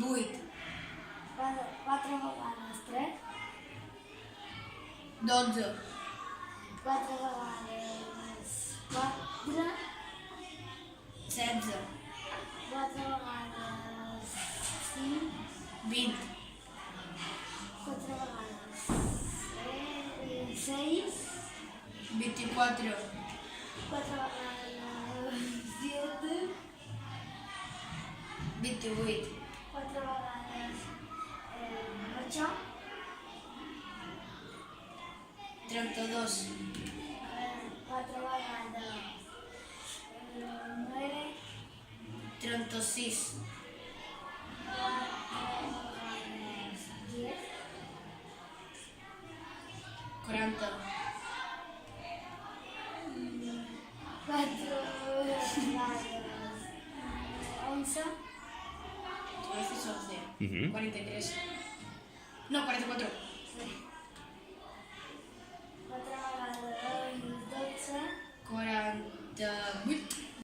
8, 4 vegades 3, 12, 4 vegades 4, 16, 4 vegades 5, 20, 4 vegades 6, 24, 4 vegades 7, 28, 4 vegades 8, 32, 4 vegades 9, 36, 4 vegades 10, 40, 4 vegades 11, tú dices 11, 43, no, 44,